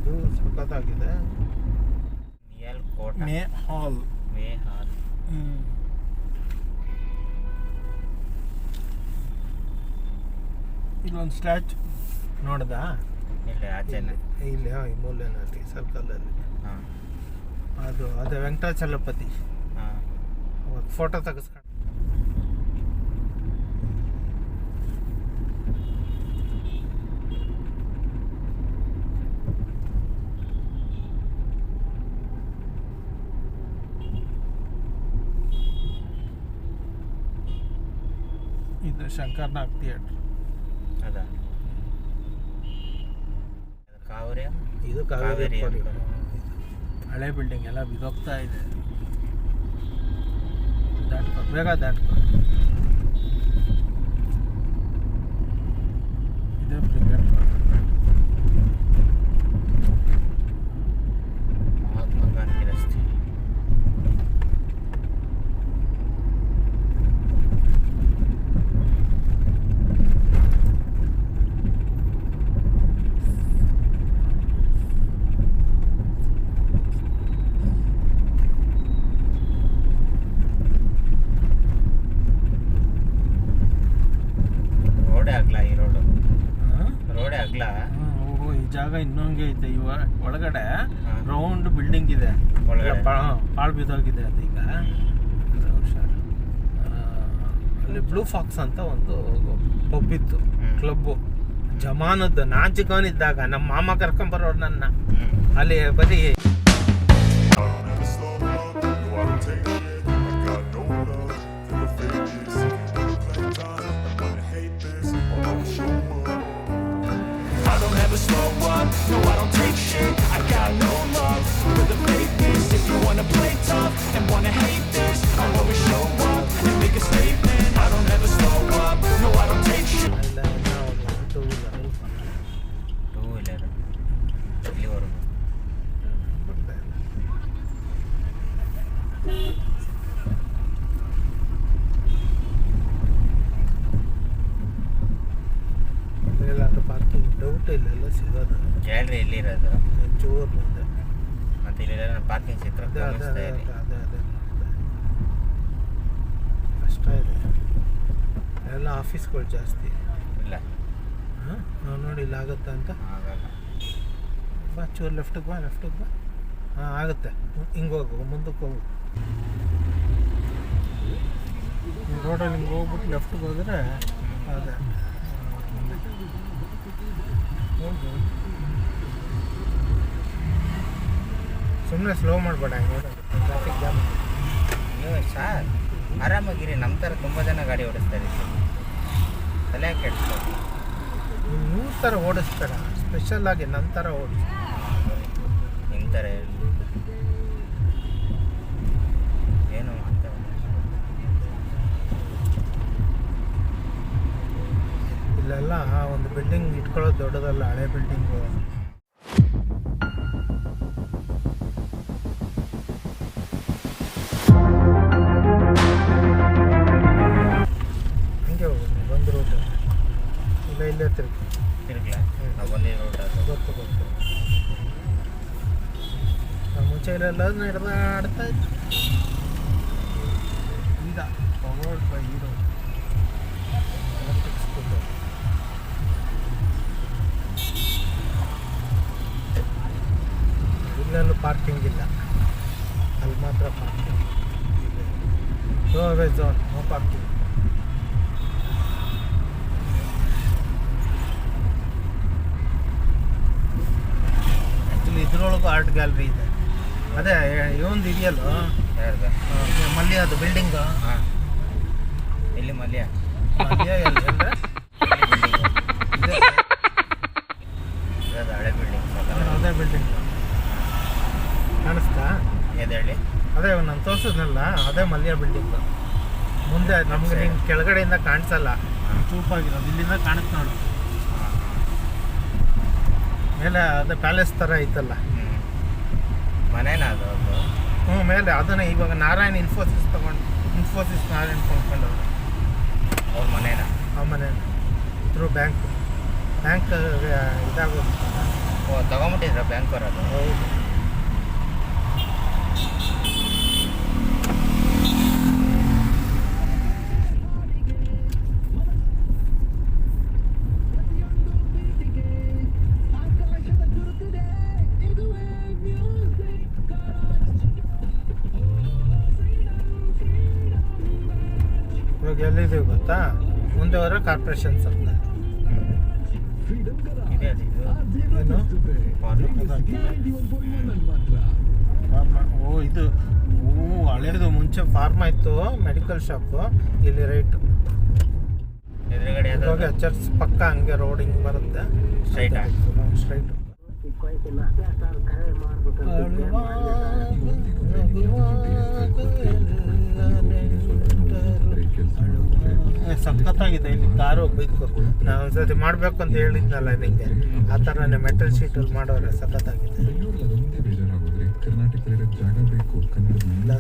ಇದು ಸಖತ್ತಾಗಿದೆ. ಮೇ ಹಾಲ್. ಇಲ್ಲೊಂದು ಸ್ಟ್ಯಾಚು ನೋಡ್ದಾ? ಇಲ್ಲಿ ಈ ಮೂಲೆಯಲ್ಲಿ ಸರ್ಕಲಲ್ಲಿ ಅದು ವೆಂಕಟಾಚಲಪತಿ ಫೋಟೋ ತೆಗೆಸ್ಕೊಂಡು. ಇದು ಶಂಕರ್ನಾಗ್ ಥಿಯೇಟ್ರ್. ಅದ ಇದು ಕಾವೇರಿ ಹಳೆ ಬಿಲ್ಡಿಂಗ್ ಎಲ್ಲ ಬಿದೋಗ್ತಾ ಇದೆ. ದಾಟ್ಕೊ, ಬೇಗ ದಾಟ್ಕೊ. ಇದೇ ಬ್ರಿಗೇಡ್ ಮಹಾತ್ಮ ಗಾಂಧಿ ರಸ್ತೆ. ಈ ಜಾಗ ಇನ್ನೊಂಗೆ ಐತೆ. ಒಳಗಡೆ ರೌಂಡ್ ಬಿಲ್ಡಿಂಗ್ ಇದೆ, ಪಾಳು ಬಿದ್ದೋಗಿದೆ ಅದು. ಈಗ ಅಲ್ಲಿ ಬ್ಲೂ ಫಾಕ್ಸ್ ಅಂತ ಒಂದು ಪಬ್ ಇತ್ತು, ಕ್ಲಬ್ಬು. ಜಮಾನದ್ದು ನಾನ್ ಚಿಕ್ಕವನಿದ್ದಾಗ ನಮ್ಮ ಮಾಮ ಕರ್ಕೊಂಬರೋರು ನನ್ನ ಅಲ್ಲಿ ಬರೀ Slow up, no I don't take shit. I got no love for the fakeness. If you wanna play tough and wanna hate this, I'll always show up and make a statement. I don't ever slow up, no I don't take shit. Two wheeler ಇಲ್ಲಿವರೆಗೂ parking doubt ಇಲ್ಲ ಸಿಗೋದು. Gallery ಎಲ್ಲಿರೋದು? ಚೂರು ಮುಂದೆ. ಮತ್ತೆ ಇಲ್ಲಿ parking ಸಿಕ್ಕರೆ ಅದೇ ಕಷ್ಟ ಇದೆ. ಎಲ್ಲ ಆಫೀಸ್ಗಳು ಜಾಸ್ತಿ ಇಲ್ಲ. ನಾವು ನೋಡಿ ಇಲ್ಲ ಆಗುತ್ತೆ ಅಂತ. ಆಗಲ್ಲ. ಬಾ ಚೂರು ಲೆಫ್ಟಿಗೆ ಬಾ. ಹಾಂ ಆಗುತ್ತೆ. ಹಿಂಗೆ ಹೋಗು, ಮುಂದಕ್ಕೆ ಹೋಗು. ಈ ರೋಡಲ್ಲಿ ಹಿಂಗೆ ಹೋಗ್ಬಿಟ್ಟು ಲೆಫ್ಟಿಗೆ ಹೋದರೆ ಅದೇ ಸುಮ್ಮನೆ ಸ್ಲೋ ಮಾಡಬೇಡ. Traffic jam. ಸರ್ ಆರಾಮಾಗಿರಿ. ನಮ್ಮ ಥರ ತುಂಬ ಜನ ಗಾಡಿ ಓಡಿಸ್ತಾರೆ. ತಲೆ ಕೆಡ್ಸ್ತಾರೆ. ನಿಮ್ಮ ಥರ ಓಡಿಸ್ಬೇಡ, ಸ್ಪೆಷಲ್ಲಾಗಿ ನನ್ನ ಥರ ಓಡಿಸ್. ನಿಮ್ಮ ಥರ ಏನು ಅಂತ ಇಲ್ಲೆಲ್ಲ ಒಂದು ಬಿಲ್ಡಿಂಗ್ ಇಟ್ಕೊಳ್ಳೋದು ದೊಡ್ಡದಲ್ಲ, ಹಳೆ ಬಿಲ್ಡಿಂಗು. ಹಿಂಗೆ ಹೋಗೋದು ಒಂದು ರೂಟ್. ಇಲ್ಲೇ ತಿರುಗಲ ನಾವು ಬಂದಿರೋ ರೂಟ್ ಅದು ಗೊತ್ತು. ಮುಂಚೆ ಇಲ್ಲೆಲ್ಲ ನಡೆದಾಡ್ತಾ ಇತ್ತು. ಈಗ powered by Hero electric scooter. ಇಲ್ಲೆಲ್ಲೂ ಪಾರ್ಕಿಂಗ್ ಇಲ್ಲ, ಅಲ್ಲಿ ಮಾತ್ರ parking. No away zone, no parking. Actually ಇದ್ರೊಳಗೂ ಆರ್ಟ್ ಗ್ಯಾಲರಿ ಇದೆ. ಅದೇ ಇವೊಂದು ಇದೆಯಲ್ಲ ಮಲ್ಯ, ಅದು ಬಿಲ್ಡಿಂಗು. ಹಾಂ, ಎಲ್ಲಿ ಮಲ್ಯ ಎಲ್ಲಿ ಅಂದರೆ ಹಳೆ ಬಿಲ್ಡಿಂಗ್. ಅದೇ ಬಿಲ್ಡಿಂಗ್ ಕಾಣಿಸ್ತಾ? ಎದೇಳಿ ಅದೇ ನಾನು ತೋರಿಸಿದ್ನಲ್ಲ, ಅದೇ ಮಲ್ಯ ಬಿಲ್ಡಿಂಗು. ಮುಂದೆ ನಮ್ಗೆ ನಿಂಗೆ ಕೆಳಗಡೆಯಿಂದ ಕಾಣಿಸಲ್ಲ, ಚೂಪಾಗಿರೋದು. ಇಲ್ಲಿಂದ ಕಾಣಿಸ್ತು ನೋಡು ಮೇಲೆ. ಅದೇ ಪ್ಯಾಲೇಸ್ ಥರ ಐತಲ್ಲ, ಮನೇನಾ ಅದು? ಮೇಲೆ ಅದನ್ನ ಇವಾಗ ನಾರಾಯಣ ಇನ್ಫೋಸಿಸ್ ನಾರಾಯಣ ಕೊಂಡ್ಕೊಂಡವ್ರು. ಅವ್ರ ಮನೇನಾ? ಆ ಮನೆ ಥ್ರೂ ಬ್ಯಾಂಕ್ ಇದಾಗೋದು. ಓ ತಗೊಂಬಿಟ್ಟಿದ್ರ ಬ್ಯಾಂಕ್ ಬರೋದು. ಹೌದು. ಇವಾಗ ಎಲ್ಲಿದ್ದೀವಿ ಗೊತ್ತಾ? ಮುಂದೆ ಹೋದ್ರೆ ಕಾರ್ಪೊರೇಷನ್ ಅಂತ ಇದೆ ಅದು ಇದು ಏನು ಫಾರ್ಮಾ. ಓ ಇದು ಹಳೇದು ಮುಂಚೆ ಫಾರ್ಮಾ ಇತ್ತು, ಮೆಡಿಕಲ್ ಶಾಪು. ಇಲ್ಲಿ ರೈಟ್ ಎದುರುಗಡೆ ಇವಾಗ ಚರ್ಚ್ ಪಕ್ಕ ಹಂಗೆ ರೋಡ್ ಹಿಂಗೆ ಬರುತ್ತೆ. ಸ್ಟ್ರೈಟಾ? ಸ್ಟ್ರೈಟ್. ಸಖತ್ತಾಗಿದೆ ಇಲ್ಲಿ ಕಾರು ಬೈಕು. ನಾನು ಒಂದ್ಸತಿ ಮಾಡಬೇಕು ಅಂತ ಹೇಳಿದ್ನಲ್ಲ ನಿಂಗೆ, ಆ ಥರನೇ ಮೆಟಲ್ ಶೀಟಲ್ಲಿ ಮಾಡೋರೆ. ಸಖತ್ತಾಗಿದೆ. ಕರ್ನಾಟಕದಲ್ಲಿ ಜಾಗ ಬೇಕು, ಕನ್ನಡ ಇಲ್ಲ.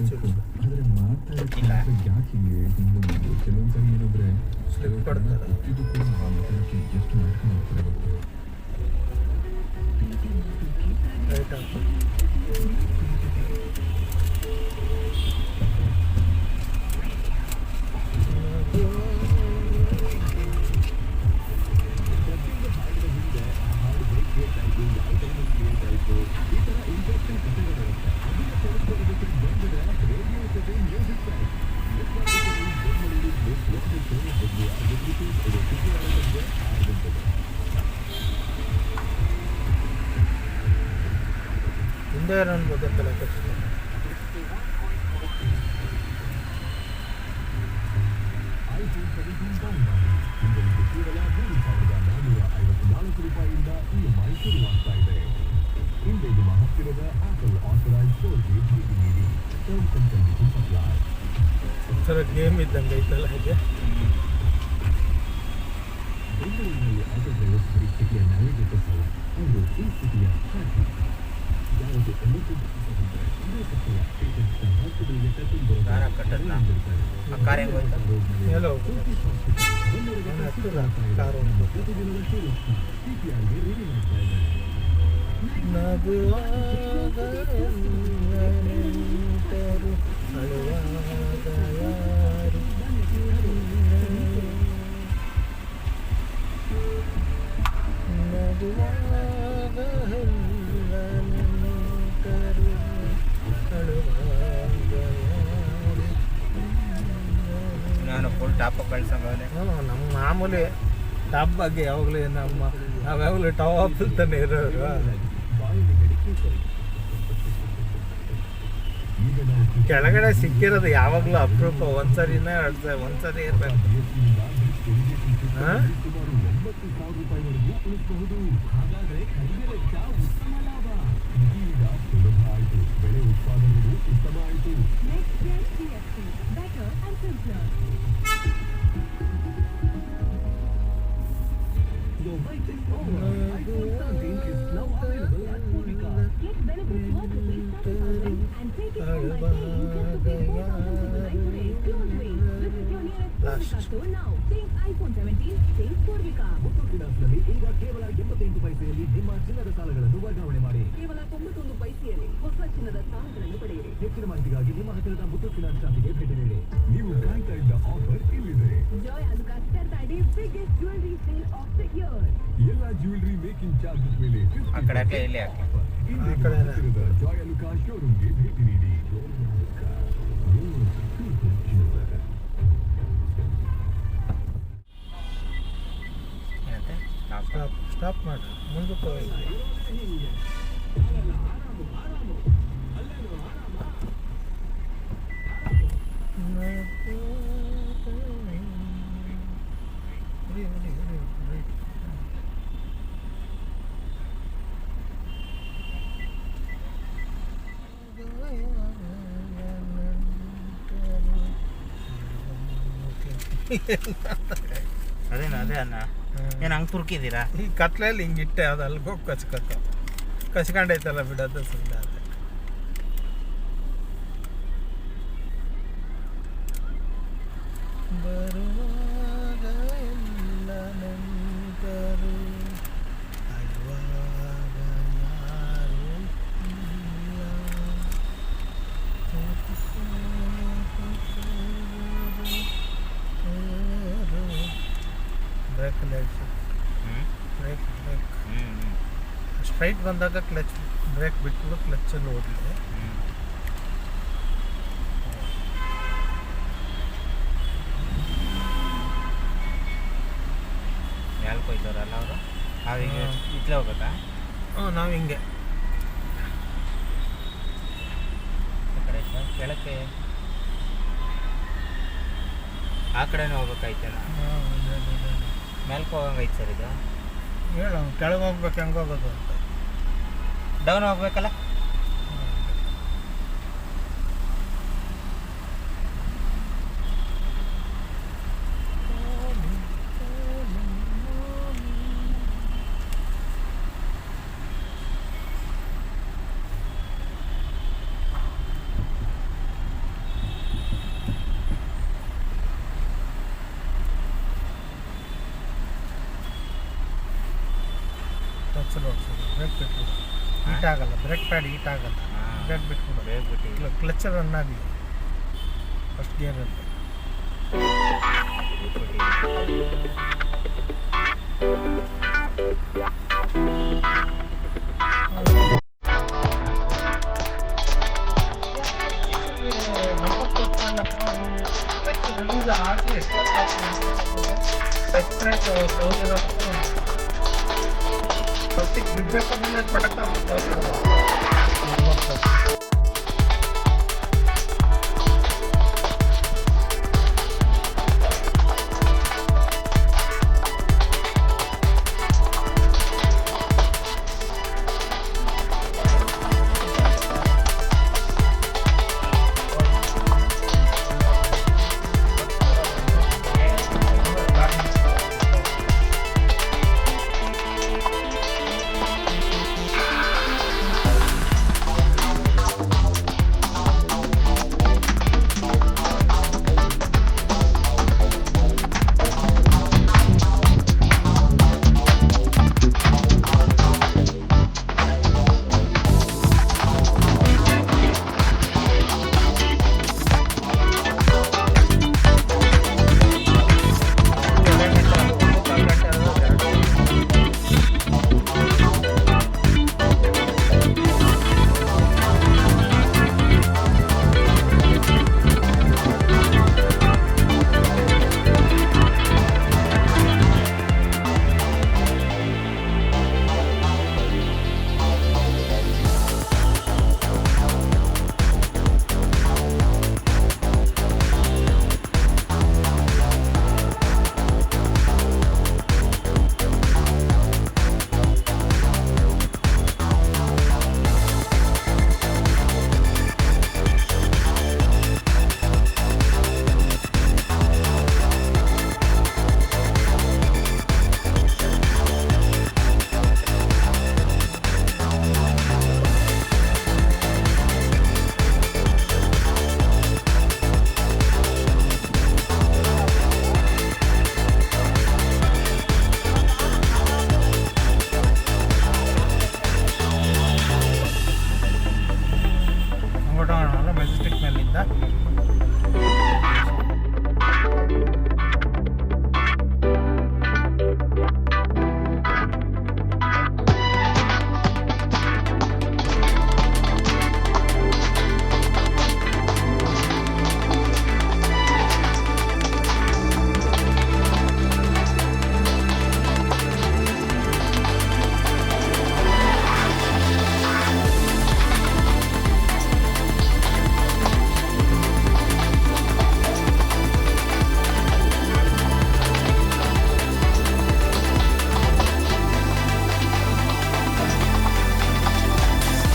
ಕೆಲವೊಂದ್ಸರಿ ಏನಂದ್ರೆ ಸ್ಲಿಪ್ ಕೊಡ್ತಾರೆ. ಇದು ಕೂಡ ಮಾತಾಡಕ್ಕೆ ಎಷ್ಟು ಮಾಡ್ಕೊಂಡು ಹೋಗ್ತಾರೆ ರೈಟ್ ಅಂತ ಹಿಂದೆ ಅನ್ಬೋದಲ್ಲ ಕಷ್ಟ. ರೂಪಾಯಿಯಿಂದ EMI ಶುರುವಾಗ್ತಾ ಇದೆ. ಹಿಂದೆ ನಿಮ್ಮ ಹತ್ತಿರದ ಆಪಲ್ ಆಥರೈಸ್ಡ್ ಸ್ಟೋರ್ಗೆ ಭೇಟಿ ನೀಡಿ. Terms and conditions apply. ಒಂಥರ ಗೇಮ್ ಇದ್ದಂಗೆ ಐತಲ್ಲ ಹಾಗೆ. ಬೆಂಗಳೂರಿನಲ್ಲಿ ಆಟೋ ಡ್ರೈವರ್ಸ್ ಪರಿಸ್ಥಿತಿಯ ನ್ಯಾವಿಗೇಟರ್ಸ್ ಅಲ್ಲ, ಅವರು ಈ ಸ್ಥಿತಿಯ ಸಾಕ್ಷಿ. ಯಾವುದೇ ಎಮರ್ಜೆನ್ಸಿ ಬಂದರೆ ಇದೇ ಸತ್ಯ ಪೇಷಂಟ್ನ ಹಾಸ್ಪಿಟಲ್ಗೆ ಕರ್ಕೊಂಡು ದಾರ ಕಟ್ಟದ್ನ ಆ ಕಾರ್ ಹೆಂಗೆ ಹೋಯ್ತು? ಎಲ್ಲೋ ಕಾರು ಪ್ರತಿದಿನದ ಸುರಕ್ಷ CPRಗೆ ರೆಡಿ ಮಾಡ್ತಾ ಇದ್ದಾರೆ. ನಗುವಾಗ ನೆಂಟರು ಅಳುವಾಗ ಯಾರು ನಗುವಾಗ ನೆಂಟರು ಅಳುವಾಗ ಯಾರು. ನಾನು ಫುಲ್ ಟಾಪ್ ಕಳ್ಸಂಗವನೆ. ನಮ್ಮ ಮಾಮೂಲಿ ಟಾಪ್ ಬಗ್ಗೆ ಯಾವಾಗಲೂ ನಾವ್ಯಾವಾಗಲೂ ಟಾಪ್ ತಾನೇ ಇರೋರು. ಕೆಳಗಡೆ ಸಿಕ್ಕಿರೋದು ಯಾವಾಗಲೂ ಅಪರೂಪ. ಒಂದ್ಸರಿನೇ ಒಂದ್ಸರಿ ಇರ್ಬೇಕು. ಹಾಂ ಬೆಳೆ ಉತ್ಪಾದನೆಗೂ ಉತ್ತಮ ಆಯಿತು. Your Vitex Overall iPhone 13 is now available at Purika. Get benefits worth ₹30,000 and take it home by paying just ₹15,000 today. Don't wait. Visit your nearest Purika store now. Think iPhone 17, think Purika. Muthoot ಫಿನಾನ್ಸ್ನಲ್ಲಿ ಈಗ ಕೇವಲ 88 ಪೈಸೆಯಲ್ಲಿ ನಿಮ್ಮ ಚಿನ್ನದ ಸಾಲಗಳನ್ನು ವರ್ಗಾವಣೆ ಮಾಡಿ. ಕೇವಲ 91 ಪೈಸೆಯಲ್ಲಿ ಹೊಸ ಚಿನ್ನದ ಸಾಲಗಳನ್ನು ಪಡೆಯಿರಿ. ಹೆಚ್ಚಿನ ಮಾಹಿತಿಗಾಗಿ ನಿಮ್ಮ ಹತ್ತಿರದ ಮುತ್ತೂಟ್ ಫಿನಾನ್ಸ್ ಶಾಖೆಗೆ ಭೇಟಿ ನೀಡಿ. ನೀವು ಕಾಯ್ತಾ ಇದ್ದ ಆಫರ್ ಇಲ್ಲಿದೆ. Joy Alucas Saturday biggest jewelry sale of the year. ಎಲ್ಲ ಜ್ಯುವೆಲರಿ ಮೇಕಿಂಗ್ ಚಾರ್ಜಸ್ ಮೇಲೆ ಆ ಕಡೆ ಹಾಕಿ ಇಲ್ಲಿ ಹಾಕಿ. ಜಾಯ್ ಅಲುಕಾಸ್ ಶೋರೂಮ್ಗೆ ಭೇಟಿ ನೀಡಿ. ಏನಂತೆ? ಟಾಪ್. ಸ್ಟಾಪ್ ಮಾಡಿ ಮುಂದಕ್ಕೆ ಹೋಗಿ. ಅದೇನು ಅದೇ ಅನ್ನ ಏನು ಹಂಗೆ ತುರ್ಕಿದ್ದೀರಾ? ಈ ಕತ್ಲೆಯಲ್ಲಿ ಹಿಂಗಿಟ್ಟೆ ಅದು ಅಲ್ಗೋಗಿ ಕಚ್ಕೊಂಡೈತಲ್ಲ ಬಿಡೋದು ಸುಮ್ಮನೆ ಅದೇ. ಬರುವಾಗ ಎಲ್ಲ ನೆಂಟರು ಅಳುವಾಗ ಬ್ರೇಕಲ್ಲಿ ಹೇಳ್ಸಿ. ಹ್ಞೂ ಬ್ರೇಕ್ ಬ್ರೇಕ್ ಹ್ಞೂ ಹ್ಞೂ ಸ್ಟ್ರೈಟ್ ಬಂದಾಗ ಕ್ಲಚ್ ಬ್ರೇಕ್ ಬಿಟ್ಬಿಡು, ಕ್ಲಚ್ಚಲ್ಲಿ ಹೋಗಲಿ. ಹ್ಞೂ ಮ್ಯಾಲ್ಕ್ ಹೋಯ್ತವ್ರಲ್ಲ ಅವರು. ನಾವೀಗ ಇತ್ಲೇ ಹೋಗ್ಬೇಕಾ? ನಾವು ಹಿಂಗೆ ಆ ಕಡೆ ಸರ್ ಕೆಳಕ್ಕೆ ಆ ಕಡೆನೇ ಹೋಗ್ಬೇಕಾಯ್ತೇನ? ಮ್ಯಾಲ್ಕ್ ಹೋಗಂಗೈತೆ ಸರ್ ಇದು. ಹೇಳು ಕೆಳಗೆ ಹೋಗ್ಬೇಕು, ಹೆಂಗೆ ಹೋಗೋದು ಅಂತ. ಡೌನ್ ಹೋಗ್ಬೇಕಲ್ಲ? ಕ್ಲಚ್ಚಲ್ಲಿ ಓಡಿಸೋದು, ಬ್ರೇಕ್ ಬಿಟ್ಬಿಡು. ಹೀಟ್ ಆಗಲ್ಲ, ಬ್ರೇಕ್ ಪ್ಯಾಡ್ ಹೀಟ್ ಆಗಲ್ಲ. ಬ್ರೇಕ್ ಬಿಟ್ಬಿಡು, ಬ್ರೇಕ್ ಬಿಟ್ಟು ಕ್ಲಚ್ಚರ್ ರನ್ ಆಗಲಿ ಫಸ್ಟ್ ಗೇರಲ್ಲಿ. ಬಿಡ್ಬೇಕು ಪಟಕ